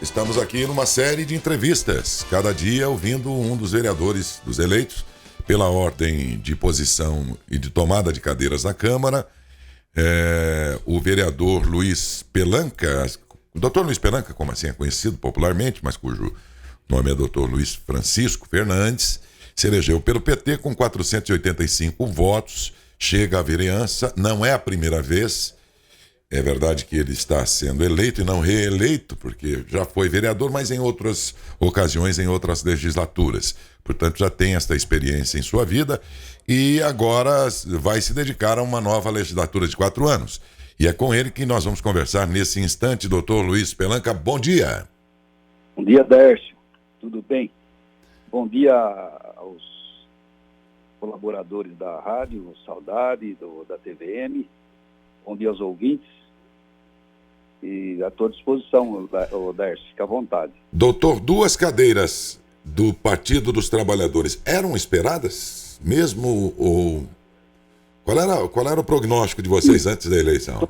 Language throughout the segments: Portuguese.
Estamos aqui numa série de entrevistas, cada dia ouvindo um dos vereadores dos eleitos pela ordem de posição e de tomada de cadeiras na Câmara, o vereador Luiz Pelanca, o doutor Luiz Pelanca, como assim é conhecido popularmente, mas cujo nome é doutor Luiz Francisco Fernandes, se elegeu pelo PT com 485 votos, chega à vereança, não é a primeira vez. É verdade que ele está sendo eleito e não reeleito, porque já foi vereador, mas em outras ocasiões, em outras legislaturas. Portanto, já tem esta experiência em sua vida e agora vai se dedicar a uma nova legislatura de 4 anos. E é com ele que nós vamos conversar nesse instante, doutor Luiz Pelanca. Bom dia. Bom dia, Dércio. Tudo bem? Bom dia aos colaboradores da rádio, Saudade, da TVM. Bom dia aos ouvintes e à tua disposição, Dércio, fica à vontade. Doutor, 2 cadeiras do Partido dos Trabalhadores eram esperadas mesmo? Ou qual era o prognóstico de vocês antes da eleição?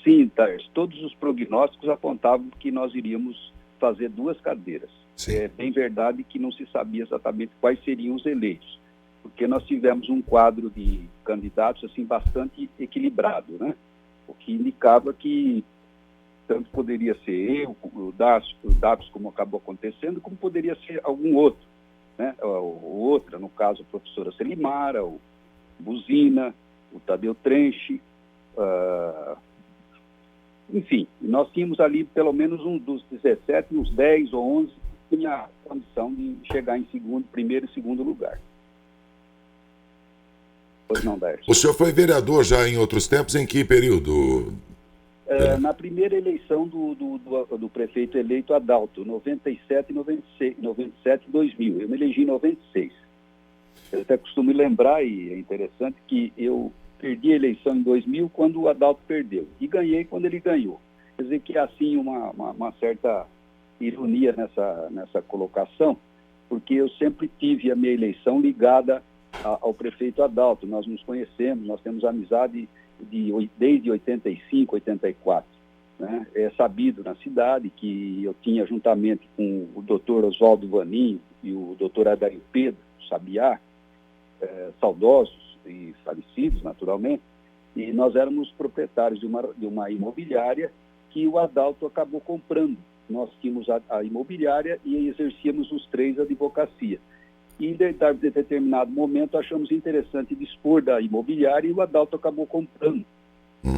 Sim, Dércio, todos os prognósticos apontavam que nós iríamos fazer 2 cadeiras. Sim. É bem verdade que não se sabia exatamente quais seriam os eleitos, porque nós tivemos um quadro de candidatos assim bastante equilibrado, né? O que indicava que tanto poderia ser eu, o Dados, como acabou acontecendo, como poderia ser algum outro, né? Outra, no caso, a professora Selimara, o Buzina, o Tadeu Trenche, enfim, nós tínhamos ali pelo menos um dos 17, uns 10 ou 11 que tinha a condição de chegar em primeiro e segundo lugar. Pois não, Dércio. O senhor foi vereador já em outros tempos, em que período? Na primeira eleição do prefeito eleito Adalto, 97 e 2000. Eu me elegi em 96. Eu até costumo lembrar, e é interessante, que eu perdi a eleição em 2000 quando o Adalto perdeu, e ganhei quando ele ganhou. Quer dizer que há, assim, uma certa ironia nessa colocação, porque eu sempre tive a minha eleição ligada ao prefeito Adalto. Nós nos conhecemos, nós temos amizade desde 85, 84. Né? É sabido na cidade que eu tinha, juntamente com o doutor Oswaldo Vaninho e o doutor Adair Pedro Sabiá, saudosos e falecidos, naturalmente, e nós éramos proprietários de uma imobiliária que o Adalto acabou comprando. Nós tínhamos a imobiliária e exercíamos os 3 a advocacia. E em determinado momento achamos interessante dispor da imobiliária e o Adalto acabou comprando.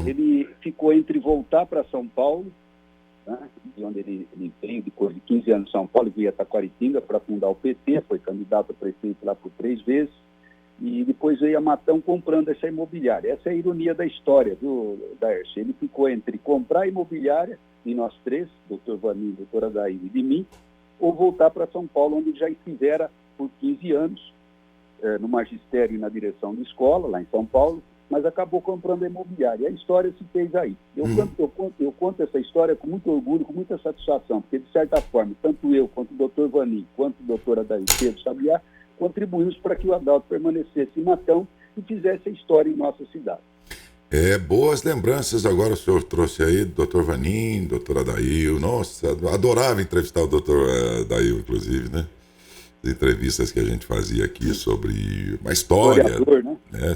Ele ficou entre voltar para São Paulo, né, de onde ele veio depois de 15 anos em São Paulo, ele veio a Taquaritinga para fundar o PT, foi candidato a prefeito lá por 3 vezes, e depois veio a Matão comprando essa imobiliária. Essa é a ironia da história, viu, Dércio? Ele ficou entre comprar a imobiliária, e nós 3, doutor Vaninho, doutor Adair e de mim, ou voltar para São Paulo, onde ele já estivera por 15 anos, no magistério e na direção de escola, lá em São Paulo, mas acabou comprando a imobiliária. E a história se fez aí. Eu conto essa história com muito orgulho, com muita satisfação, porque, de certa forma, tanto eu, quanto o doutor Vaninho, quanto o doutor Adair Pedro Sabiá, contribuímos para que o Adalto permanecesse em Matão e fizesse a história em nossa cidade. Boas lembranças agora o senhor trouxe aí, doutor Vaninho, doutor Adair. Nossa, adorava entrevistar o doutor Adair, inclusive, né? Entrevistas que a gente fazia aqui sobre a história, né?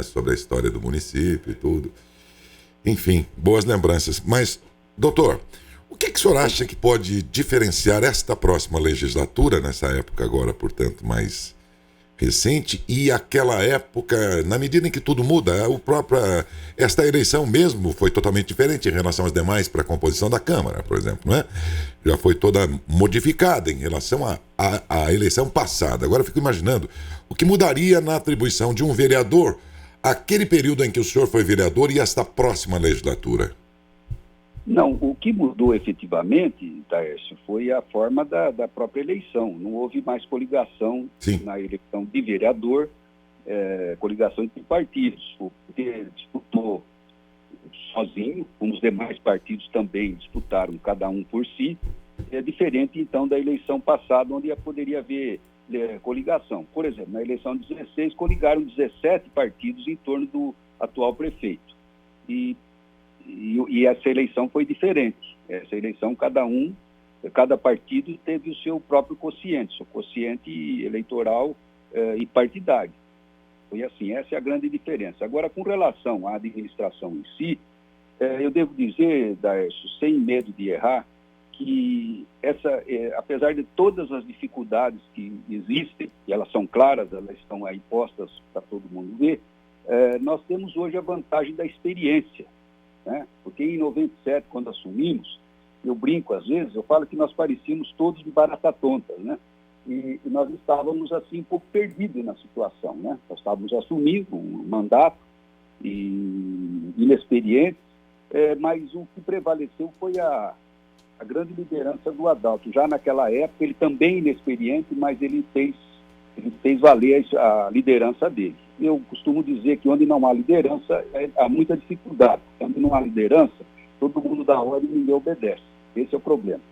Sobre a história do município e tudo. Enfim, boas lembranças. Mas, doutor, o que o senhor acha que pode diferenciar esta próxima legislatura, nessa época agora, portanto, mais recente, e aquela época, na medida em que tudo muda, esta eleição mesmo foi totalmente diferente em relação às demais para a composição da Câmara, por exemplo, não é? Já foi toda modificada em relação à eleição passada. Agora eu fico imaginando o que mudaria na atribuição de um vereador aquele período em que o senhor foi vereador e esta próxima legislatura. Não, o que mudou efetivamente, Taércio, foi a forma da própria eleição. Não houve mais coligação na eleição de vereador, coligação entre partidos. O PT disputou sozinho, como os demais partidos também disputaram, cada um por si. É diferente, então, da eleição passada, onde poderia haver coligação. Por exemplo, na eleição de 16, coligaram 17 partidos em torno do atual prefeito. E essa eleição foi diferente. Essa eleição, cada um cada partido teve o seu próprio quociente eleitoral e partidário. Foi assim, essa é a grande diferença. Agora, com relação à administração em si, eu devo dizer, Daércio, sem medo de errar, que apesar de todas as dificuldades que existem, e elas são claras, elas estão aí postas para todo mundo ver, nós temos hoje a vantagem da experiência, né? Porque em 97, quando assumimos, eu brinco às vezes, eu falo que nós parecíamos todos de barata tonta, né? E nós estávamos assim um pouco perdidos na situação, né? Nós estávamos assumindo um mandato e inexperientes, mas o que prevaleceu foi a grande liderança do Adalto. Já naquela época, ele também inexperiente, mas ele fez valer a liderança dele. Eu costumo dizer que onde não há liderança, há muita dificuldade. Onde não há liderança, todo mundo dá ordem e ninguém obedece. Esse é o problema.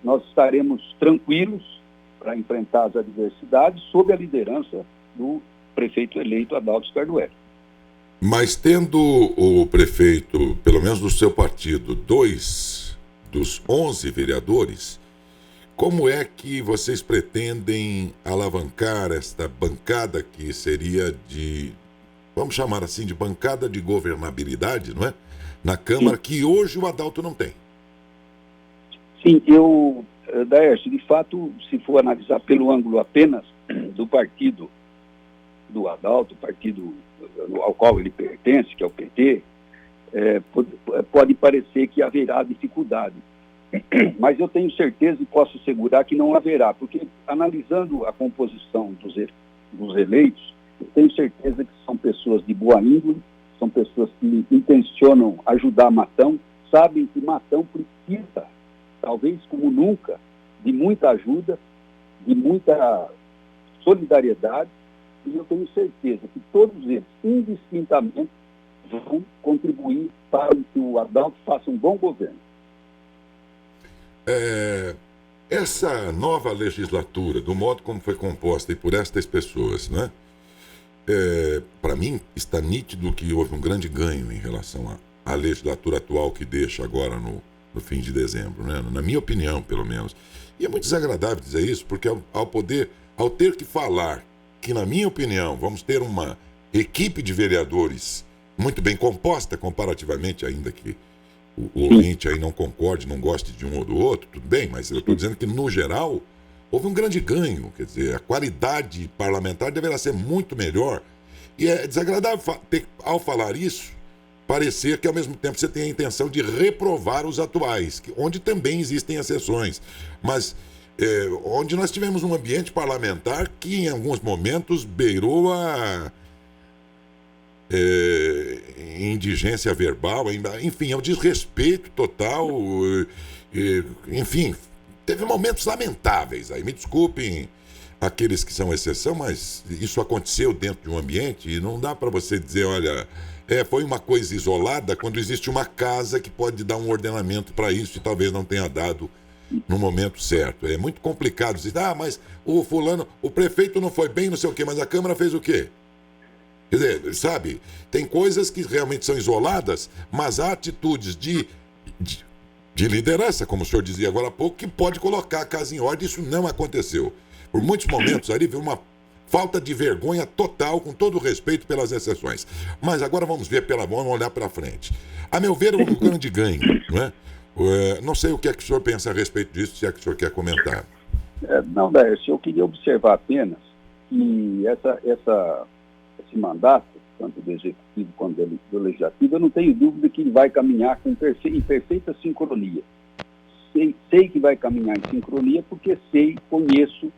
Nós estaremos tranquilos para enfrentar as adversidades sob a liderança do prefeito eleito Adalto Scardoelli. Mas tendo o prefeito, pelo menos do seu partido, 2 dos 11 vereadores, como é que vocês pretendem alavancar esta bancada que seria vamos chamar assim, de bancada de governabilidade, não é? Na Câmara, que hoje o Adalto não tem. Sim, Daércio, de fato, se for analisar pelo ângulo apenas do partido do Adalto, partido ao qual ele pertence, que é o PT, pode parecer que haverá dificuldade. Mas eu tenho certeza e posso assegurar que não haverá, porque analisando a composição dos eleitos, eu tenho certeza que são pessoas de boa índole, são pessoas que intencionam ajudar Matão, sabem que Matão precisa, talvez como nunca, de muita ajuda, de muita solidariedade, e eu tenho certeza que todos eles, indistintamente, vão contribuir para que o Adalto faça um bom governo. Essa nova legislatura, do modo como foi composta e por estas pessoas, né? Para mim, está nítido que houve um grande ganho em relação à legislatura atual que deixa agora no fim de dezembro, né? Na minha opinião, pelo menos. E é muito desagradável dizer isso, porque ao ter que falar que, na minha opinião, vamos ter uma equipe de vereadores muito bem composta, comparativamente, ainda que o ouvinte aí não concorde, não goste de um ou do outro, tudo bem, mas eu estou dizendo que, no geral, houve um grande ganho. Quer dizer, a qualidade parlamentar deverá ser muito melhor. E é desagradável ao falar isso, parecer que, ao mesmo tempo, você tem a intenção de reprovar os atuais, onde também existem exceções, mas onde nós tivemos um ambiente parlamentar que, em alguns momentos, beirou a indigência verbal, enfim, é um desrespeito total, enfim, teve momentos lamentáveis aí, me desculpem aqueles que são exceção, mas isso aconteceu dentro de um ambiente e não dá para você dizer, olha, foi uma coisa isolada, quando existe uma casa que pode dar um ordenamento para isso e talvez não tenha dado no momento certo. É muito complicado dizer, mas o prefeito não foi bem, não sei o quê, mas a Câmara fez o quê? Quer dizer, sabe, tem coisas que realmente são isoladas, mas há atitudes de liderança, como o senhor dizia agora há pouco, que pode colocar a casa em ordem. Isso não aconteceu. Por muitos momentos ali veio uma falta de vergonha total, com todo o respeito pelas exceções. Mas agora vamos olhar para frente. A meu ver, é um grande ganho, não é? Não sei o que é que o senhor pensa a respeito disso, se é que o senhor quer comentar. Não, Daércio, eu queria observar apenas que esse mandato, tanto do Executivo quanto do Legislativo, eu não tenho dúvida que ele vai caminhar em perfeita sincronia. Sei que vai caminhar em sincronia porque conheço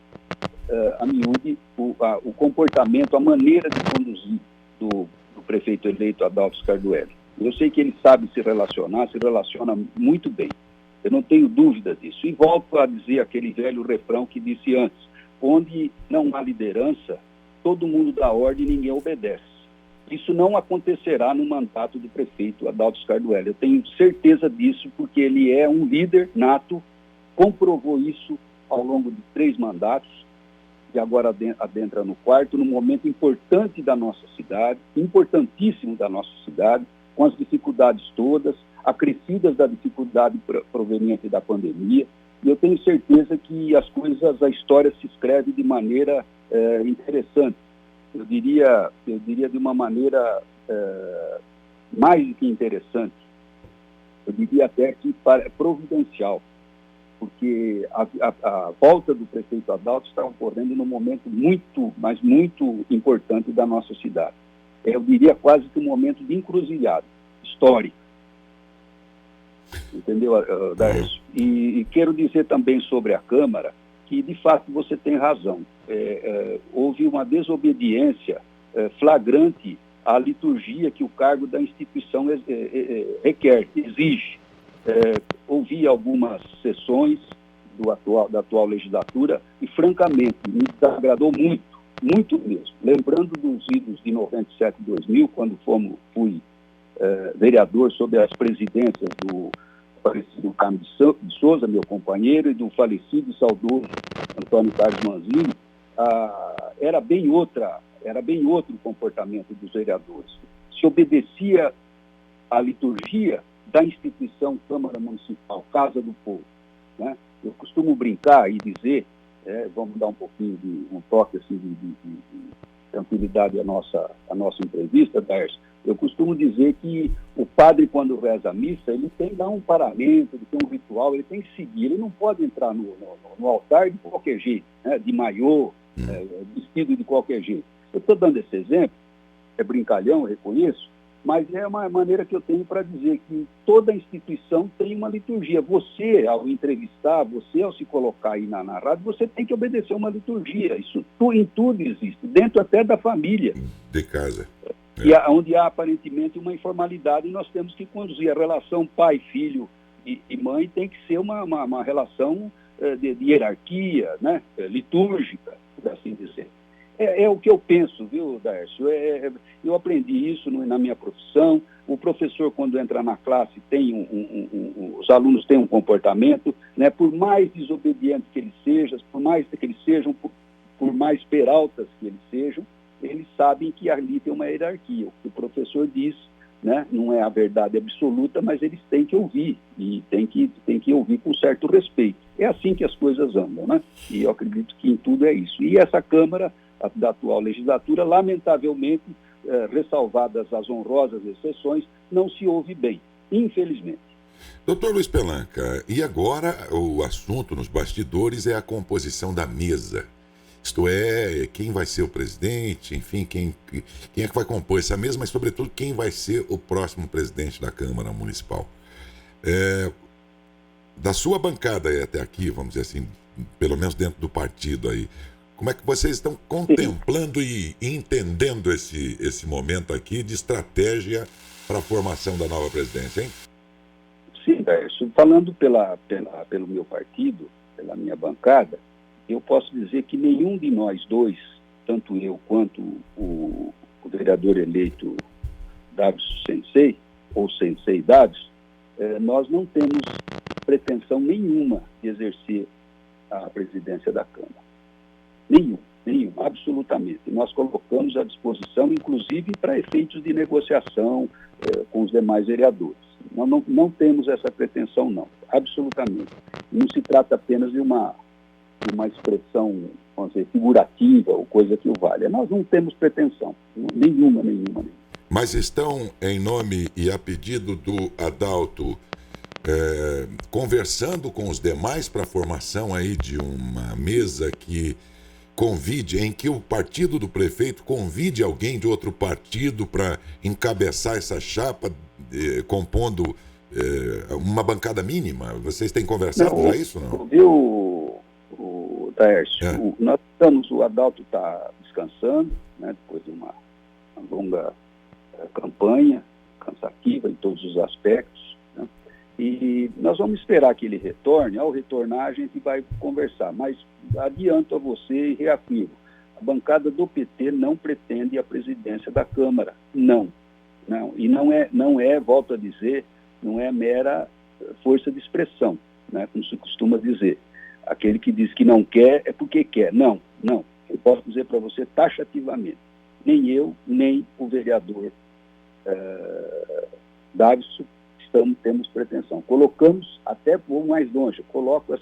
a miúde o comportamento, a maneira de conduzir do prefeito eleito Adalto Scardoelli. Eu sei que ele sabe se relaciona muito bem. Eu não tenho dúvida disso. E volto a dizer aquele velho refrão que disse antes, onde não há liderança, todo mundo dá ordem e ninguém obedece. Isso não acontecerá no mandato do prefeito Adalto Scardoelli. Eu tenho certeza disso porque ele é um líder nato, comprovou isso ao longo de 3 mandatos, e agora adentra no 4º, num momento importante da nossa cidade, importantíssimo da nossa cidade, com as dificuldades todas, acrescidas da dificuldade proveniente da pandemia. E eu tenho certeza que a história se escreve de maneira interessante. Eu diria de uma maneira mais do que interessante. Eu diria até que providencial, porque a volta do prefeito Adalto está ocorrendo num momento muito, mas muito importante da nossa cidade. Eu diria quase que um momento de encruzilhada histórica. Entendeu, Daércio? E quero dizer também sobre a Câmara que, de fato, você tem razão. Houve uma desobediência flagrante à liturgia que o cargo da instituição requer, exige. Ouvi algumas sessões da atual legislatura e, francamente, me desagradou muito, muito mesmo. Lembrando dos idos de 97 e 2000, quando fui vereador sob as presidências do falecido Carmo de Souza, meu companheiro, e do falecido e saudoso Antônio Carlos Manzini, era bem outro o comportamento dos vereadores. Se obedecia à liturgia da instituição Câmara Municipal, Casa do Povo, né? Eu costumo brincar e dizer, vamos dar um pouquinho um toque assim, de tranquilidade à nossa entrevista, Daércio. Eu costumo dizer que o padre, quando reza a missa, ele tem que dar um paramento, ele tem um ritual, ele tem que seguir, ele não pode entrar no altar de qualquer jeito, né? De maiô, vestido de qualquer jeito. Eu estou dando esse exemplo, é brincalhão, eu reconheço, mas é uma maneira que eu tenho para dizer que toda instituição tem uma liturgia. Você, ao entrevistar, você, ao se colocar aí na rádio, você tem que obedecer uma liturgia. Isso em tudo existe, dentro até da família. De casa. E onde há aparentemente uma informalidade, nós temos que conduzir. A relação pai, filho e mãe tem que ser uma relação de hierarquia, né? Litúrgica, por assim dizer. É o que eu penso, viu, Daércio? Eu aprendi isso na minha profissão. O professor, quando entra na classe, os alunos têm um comportamento, né? Por mais desobedientes que eles sejam, por mais peraltas que eles sejam, eles sabem que ali tem uma hierarquia. O que o professor diz, né? Não é a verdade absoluta, mas eles têm que ouvir, e têm que ouvir com certo respeito. É assim que as coisas andam, né? E eu acredito que em tudo é isso. E essa Câmara da atual legislatura, lamentavelmente, ressalvadas as honrosas exceções, não se ouve bem, infelizmente. Doutor Luiz Pelanca, e agora o assunto nos bastidores é a composição da mesa. Isto é, quem vai ser o presidente, enfim, quem é que vai compor essa mesa, mas, sobretudo, quem vai ser o próximo presidente da Câmara Municipal. Da sua bancada até aqui, vamos dizer assim, pelo menos dentro do partido aí, como é que vocês estão contemplando e entendendo esse momento aqui de estratégia para a formação da nova presidência, hein? Sim, Daércio. Falando pelo meu partido, pela minha bancada, eu posso dizer que nenhum de nós dois, tanto eu quanto o vereador eleito Davis Sensei, ou Sensei Davis, nós não temos pretensão nenhuma de exercer a presidência da Câmara. Nenhum, absolutamente. Nós colocamos à disposição, inclusive, para efeitos de negociação com os demais vereadores. Nós não temos essa pretensão, não, absolutamente. Não se trata apenas de uma expressão, vamos dizer, figurativa ou coisa que o valha. Nós não temos pretensão, nenhuma. Mas estão, em nome e a pedido do Adalto, conversando com os demais para a formação aí de uma mesa em que o partido do prefeito convide alguém de outro partido para encabeçar essa chapa, compondo uma bancada mínima? Vocês têm conversado já isso, não? Viu, Daércio? O Adalto está descansando, né, depois de uma longa campanha, cansativa em todos os aspectos, né? E nós vamos esperar que ele retorne. Ao retornar, a gente vai conversar, mas adianto a você e reafirmo, a bancada do PT não pretende a presidência da Câmara, não. E não é, volto a dizer, não é mera força de expressão, né, como se costuma dizer. Aquele que diz que não quer é porque quer. Não. Eu posso dizer para você taxativamente, nem eu, nem o vereador Davison temos pretensão. Colocamos, até vou mais longe, coloco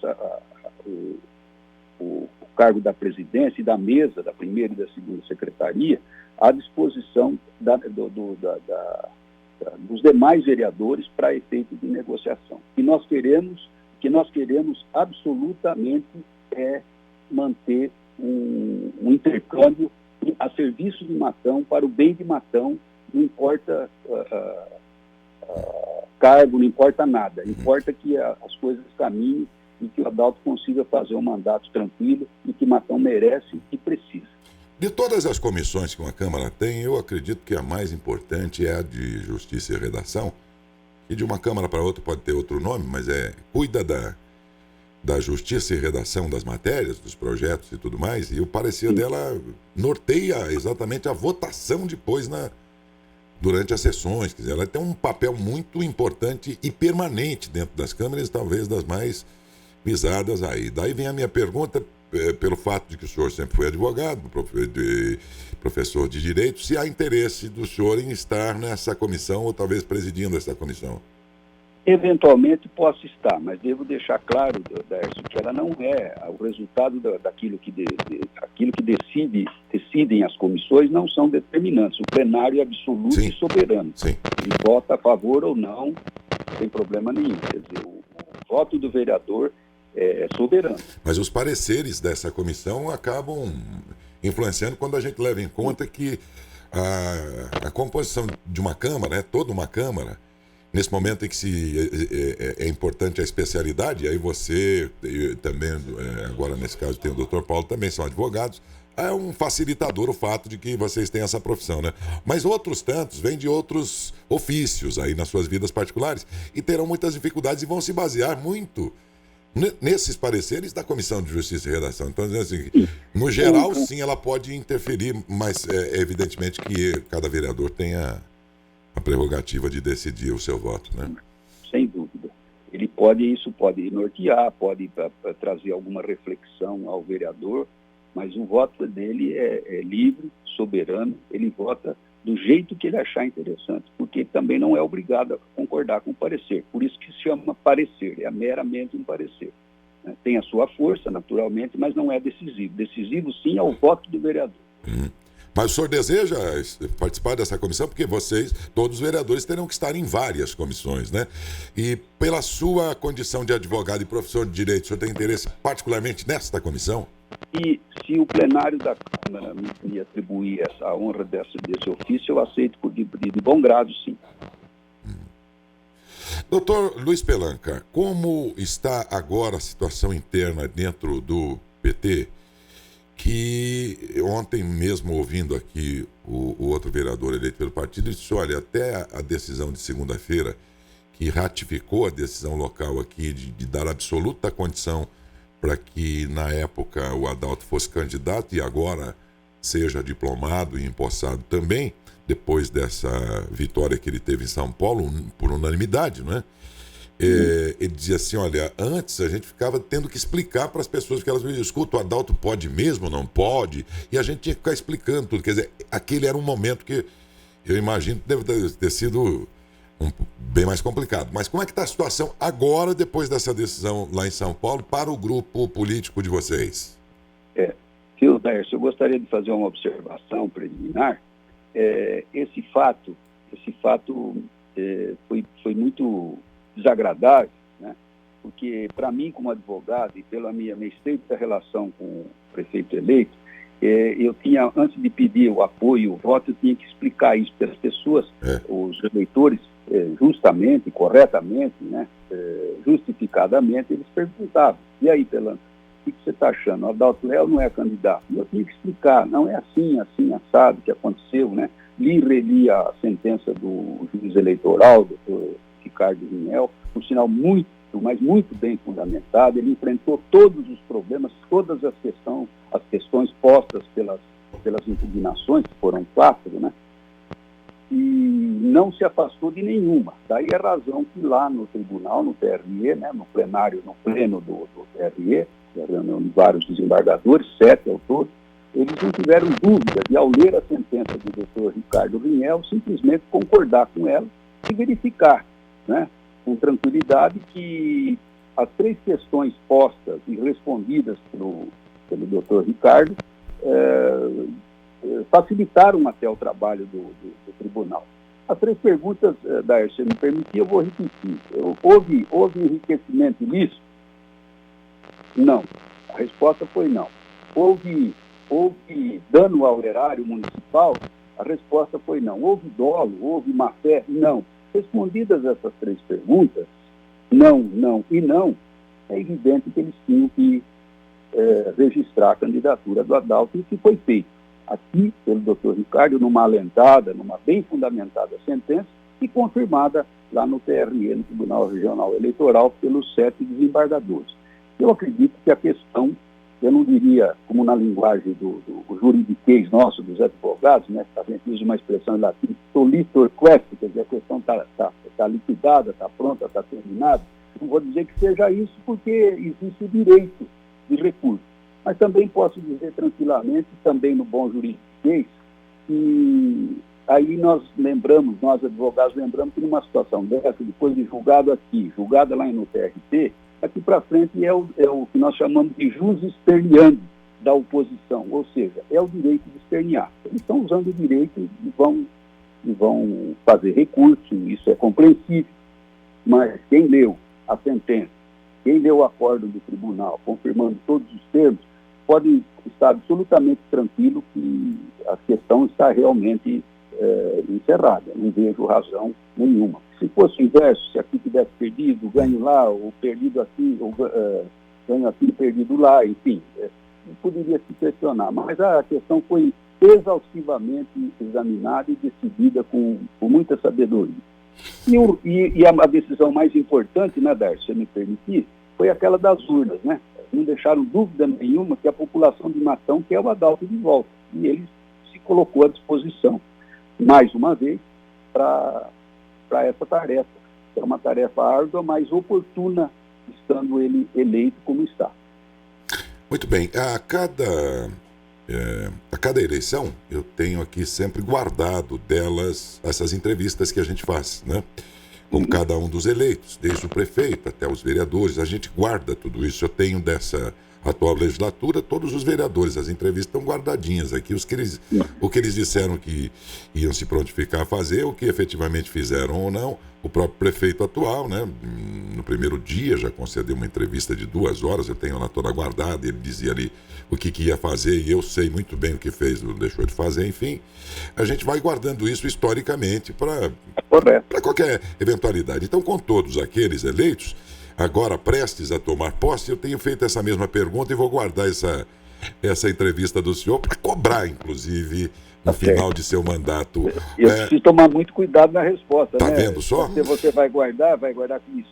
o cargo da presidência e da mesa da primeira e da segunda secretaria à disposição dos demais vereadores para efeito de negociação. O que nós queremos absolutamente é manter um intercâmbio a serviço de Matão, para o bem de Matão, não importa cargo, não importa nada, importa que as coisas caminhem e que o Adalto consiga fazer um mandato tranquilo e que Matão merece e precisa. De todas as comissões que uma Câmara tem, eu acredito que a mais importante é a de Justiça e Redação, e de uma Câmara para outra pode ter outro nome, mas cuida da Justiça e Redação das matérias, dos projetos e tudo mais, e o parecer dela norteia exatamente a votação depois durante as sessões. Quer dizer, ela tem um papel muito importante e permanente dentro das câmaras, talvez das mais visadas aí. Daí vem a minha pergunta, pelo fato de que o senhor sempre foi advogado, professor de Direito, se há interesse do senhor em estar nessa comissão ou talvez presidindo essa comissão. Eventualmente posso estar, mas devo deixar claro, Dércio, que ela não é o resultado daquilo que decidem as comissões não são determinantes. O plenário é absoluto e soberano. Sim. Ele vota a favor ou não, sem problema nenhum. Quer dizer, o voto do vereador é soberano. Mas os pareceres dessa comissão acabam influenciando quando a gente leva em conta que a composição de uma Câmara, toda uma Câmara, nesse momento em que é importante a especialidade, aí você também, agora nesse caso tem o Dr. Paulo, também são advogados, é um facilitador o fato de que vocês têm essa profissão, né? Mas outros tantos vêm de outros ofícios aí nas suas vidas particulares e terão muitas dificuldades e vão se basear muito nesses pareceres da Comissão de Justiça e Redação. Então, assim, no geral, sim, ela pode interferir, mas evidentemente que cada vereador tem a prerrogativa de decidir o seu voto, né? Sem dúvida. Isso pode nortear, pode trazer alguma reflexão ao vereador, mas o voto dele é livre, soberano, ele vota do jeito que ele achar interessante, porque ele também não é obrigado a concordar com o parecer. Por isso que se chama parecer, é meramente um parecer. Né? Tem a sua força, naturalmente, mas não é decisivo. Decisivo, sim, é o voto do vereador. Mas o senhor deseja participar dessa comissão? Porque todos os vereadores terão que estar em várias comissões, né? E pela sua condição de advogado e professor de Direito, o senhor tem interesse particularmente nesta comissão? E se o plenário da Câmara me atribuir essa honra desse ofício, eu aceito de bom grado, sim. Doutor Luiz Pelanca, como está agora a situação interna dentro do PT? Que ontem mesmo, ouvindo aqui o outro vereador eleito pelo partido, ele disse, olha, até a decisão de segunda-feira, que ratificou a decisão local aqui de dar absoluta condição para que, na época, o Adalto fosse candidato e agora seja diplomado e empossado também, depois dessa vitória que ele teve em São Paulo, por unanimidade, não é? Ele dizia assim, olha, antes a gente ficava tendo que explicar para as pessoas que elas me escutam, o Adalto pode mesmo, não pode, e a gente tinha que ficar explicando tudo. Quer dizer, aquele era um momento que eu imagino que deve ter sido bem mais complicado. Mas como é que está a situação agora, depois dessa decisão lá em São Paulo, para o grupo político de vocês? Dércio, eu gostaria de fazer uma observação preliminar. Esse fato foi muito desagradável, né? Porque para mim, como advogado, e pela minha estreita relação com o prefeito eleito, eu tinha, antes de pedir o apoio, o voto, eu tinha que explicar isso para as pessoas, os eleitores, justamente, corretamente, né? Justificadamente, eles perguntavam, e aí, Pelanca, o que você está achando? O Adalto é ou não é candidato? E eu tinha que explicar, não é assim, assado, que aconteceu, né? Li e reli a sentença do juiz eleitoral, doutor Ricardo Rinel, um sinal muito, mas muito bem fundamentado. Ele enfrentou todos os problemas, todas as questões postas pelas impugnações, que foram 4, né? E não se afastou de nenhuma. Daí a razão que lá no tribunal, no TRE, né, no pleno do TRE, reunião de vários desembargadores, 7 ao todo, eles não tiveram dúvida de, ao ler a sentença do doutor Ricardo Rinel, simplesmente concordar com ela e verificar, né, com tranquilidade, que as 3 questões postas e respondidas pelo doutor Ricardo facilitaram até o trabalho do tribunal. As 3 perguntas, Daércio, se me permitir, eu vou repetir. Houve enriquecimento ilícito? Não. A resposta foi não. Houve dano ao erário municipal? A resposta foi não. Houve dolo? Houve má-fé? Não. Respondidas essas 3 perguntas, não e não, é evidente que eles tinham que registrar a candidatura do Adalto, e que foi feito aqui pelo doutor Ricardo, numa bem fundamentada sentença, e confirmada lá no TRE, no Tribunal Regional Eleitoral, pelos 7 desembargadores. Eu acredito que a questão, eu não diria, como na linguagem do juridiquês nosso, dos advogados, né, a gente usa uma expressão em latim, tolitor quest, quer dizer, a questão está liquidada, está pronta, está terminada. Não vou dizer que seja isso, porque existe o direito de recurso. Mas também posso dizer tranquilamente, também no bom juridiquês, que aí nós advogados lembramos que numa situação dessa, depois de julgado aqui, julgada lá no TRT, aqui para frente é o que nós chamamos de jus externiandi da oposição, ou seja, é o direito de externiar. Eles estão usando o direito e vão fazer recurso, isso é compreensível, mas quem leu a sentença, quem leu o acórdão do tribunal, confirmando todos os termos, pode estar absolutamente tranquilo que a questão está realmente encerrada. Não vejo razão nenhuma. Se fosse o inverso, se aqui tivesse perdido, ganho lá, ou perdido aqui, ou ganho aqui, perdido lá, enfim, poderia se questionar. Mas a questão foi exaustivamente examinada e decidida com muita sabedoria. E a decisão mais importante, né, Darcio, se me permitir, foi aquela das urnas, né? Não deixaram dúvida nenhuma que a população de Matão quer o Adalto de volta. E ele se colocou à disposição, mais uma vez, para essa tarefa. É uma tarefa árdua, mas oportuna, estando ele eleito como está. Muito bem. A cada eleição, eu tenho aqui sempre guardado delas essas entrevistas que a gente faz, né? Com cada um dos eleitos, desde o prefeito até os vereadores, a gente guarda tudo isso. Eu tenho dessa atual legislatura, todos os vereadores, as entrevistas estão guardadinhas aqui, o que eles disseram que iam se prontificar a fazer, o que efetivamente fizeram ou não. O próprio prefeito atual, né, no primeiro dia já concedeu uma entrevista de 2 horas, eu tenho ela toda guardada, ele dizia ali o que ia fazer, e eu sei muito bem o que fez, ou deixou de fazer, enfim. A gente vai guardando isso historicamente para qualquer eventualidade. Então, com todos aqueles eleitos, agora prestes a tomar posse, eu tenho feito essa mesma pergunta e vou guardar essa entrevista do senhor para cobrar, inclusive, no final de seu mandato. Eu preciso tomar muito cuidado na resposta, tá né? vendo só? Você vai guardar com isso.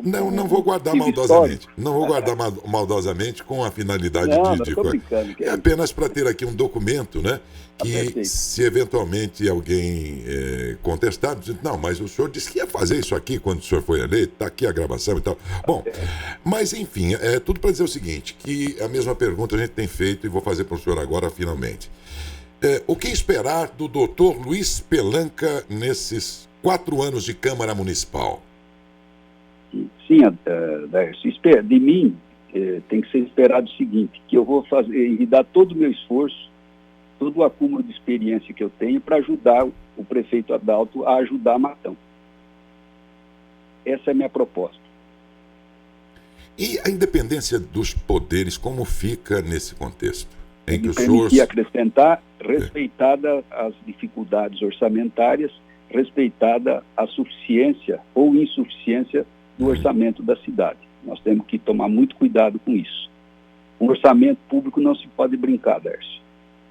Não vou guardar maldosamente. Não vou guardar maldosamente com a finalidade é apenas para ter aqui um documento, né? Que se eventualmente alguém contestar, diz, não, mas o senhor disse que ia fazer isso aqui quando o senhor foi eleito, está aqui a gravação e tal. Bom, mas enfim, é tudo para dizer o seguinte, que a mesma pergunta a gente tem feito e vou fazer para o senhor agora finalmente. O que esperar do doutor Luiz Pelanca nesses 4 anos de Câmara Municipal? Sim, de mim tem que ser esperado o seguinte, que eu vou fazer e dar todo o meu esforço, todo o acúmulo de experiência que eu tenho para ajudar o prefeito Adalto a ajudar Matão. Essa é a minha proposta. E a independência dos poderes, como fica nesse contexto? Em que o senhor acrescentar, respeitada as dificuldades orçamentárias, respeitada a suficiência ou insuficiência do orçamento da cidade. Nós temos que tomar muito cuidado com isso. O orçamento público não se pode brincar, Darcio.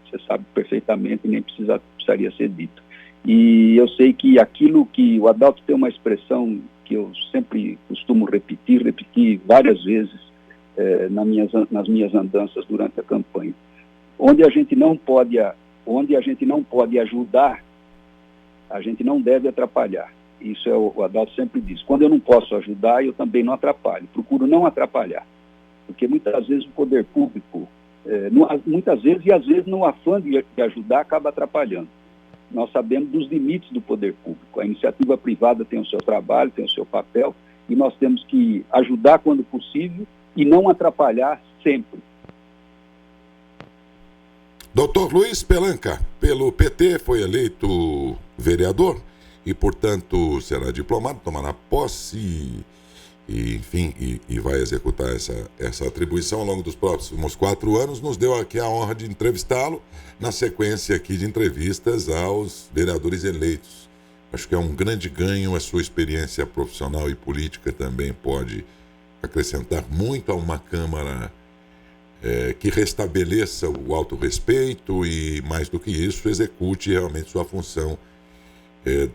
Você sabe perfeitamente e nem precisaria ser dito. E eu sei que aquilo que o Adalto tem uma expressão que eu sempre costumo repetir várias vezes nas minhas andanças durante a campanha. Onde a gente não pode ajudar, a gente não deve atrapalhar. Isso o Adalto sempre diz. Quando eu não posso ajudar, eu também não atrapalho. Procuro não atrapalhar. Porque muitas vezes o poder público, muitas vezes e às vezes no afã de ajudar, acaba atrapalhando. Nós sabemos dos limites do poder público. A iniciativa privada tem o seu trabalho, tem o seu papel, e nós temos que ajudar quando possível e não atrapalhar sempre. Doutor Luiz Pelanca, pelo PT, foi eleito vereador e, portanto, será diplomado, tomará posse e, enfim, vai executar essa atribuição ao longo dos próximos 4 anos. Nos deu aqui a honra de entrevistá-lo na sequência aqui de entrevistas aos vereadores eleitos. Acho que é um grande ganho, a sua experiência profissional e política também pode acrescentar muito a uma Câmara que restabeleça o autorrespeito e, mais do que isso, execute realmente sua função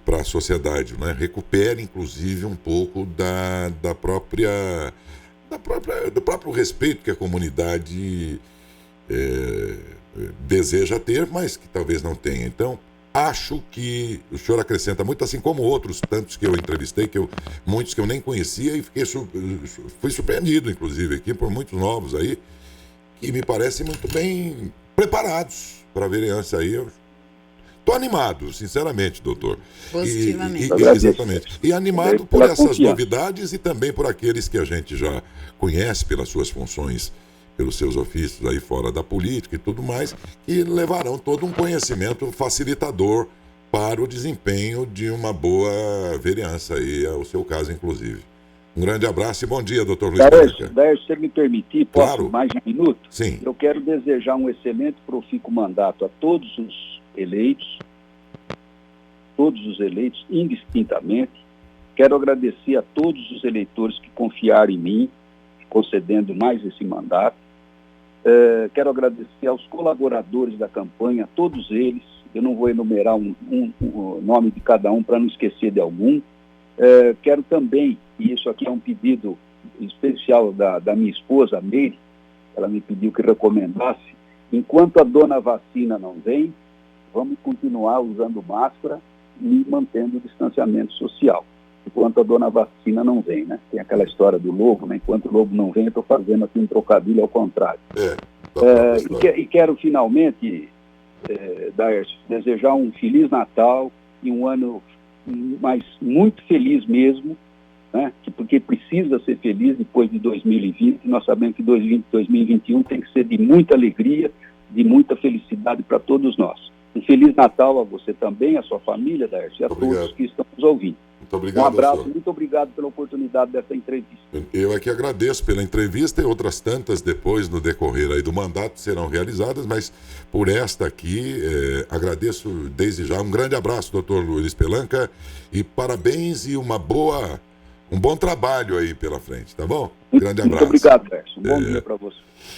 para a sociedade, né? Recupere, inclusive, um pouco do próprio respeito que a comunidade deseja ter, mas que talvez não tenha. Então, acho que o senhor acrescenta muito, assim como outros tantos que eu entrevistei, muitos que eu nem conhecia e fui surpreendido, inclusive, aqui por muitos novos aí, que me parecem muito bem preparados para a vereança aí. Estou animado, sinceramente, doutor. Positivamente. Exatamente. E animado por essas novidades e também por aqueles que a gente já conhece pelas suas funções, pelos seus ofícios aí fora da política e tudo mais, que levarão todo um conhecimento facilitador para o desempenho de uma boa vereança aí, é o seu caso, inclusive. Um grande abraço e bom dia, doutor Luiz Pelanca. Daí, se você me permitir, posso Claro. mais um minuto? Sim. Eu quero desejar um excelente profícuo mandato a todos os eleitos, indistintamente. Quero agradecer a todos os eleitores que confiaram em mim, concedendo mais esse mandato. Quero agradecer aos colaboradores da campanha, todos eles. Eu não vou enumerar o nome de cada um para não esquecer de algum. Quero também, e isso aqui é um pedido especial da minha esposa, a Meire, ela me pediu que recomendasse, enquanto a dona vacina não vem, vamos continuar usando máscara e mantendo o distanciamento social. Enquanto a dona vacina não vem, né? Tem aquela história do lobo, né? Enquanto o lobo não vem, eu estou fazendo aqui um trocadilho ao contrário. E quero finalmente, Daércio, desejar um Feliz Natal e um ano mas muito feliz mesmo, né? Porque precisa ser feliz depois de 2020. Nós sabemos que 2021 tem que ser de muita alegria, de muita felicidade para todos nós. Um Feliz Natal a você também, a sua família, Daércio, e a todos que estão nos ouvindo. Muito obrigado, um abraço, senhor. Muito obrigado pela oportunidade dessa entrevista. Eu aqui agradeço pela entrevista e outras tantas depois no decorrer aí do mandato serão realizadas, mas por esta aqui agradeço desde já. Um grande abraço, doutor Luiz Pelanca, e parabéns e um bom trabalho aí pela frente, tá bom? Muito Grande abraço. Muito obrigado, Daércio. Um bom dia para você.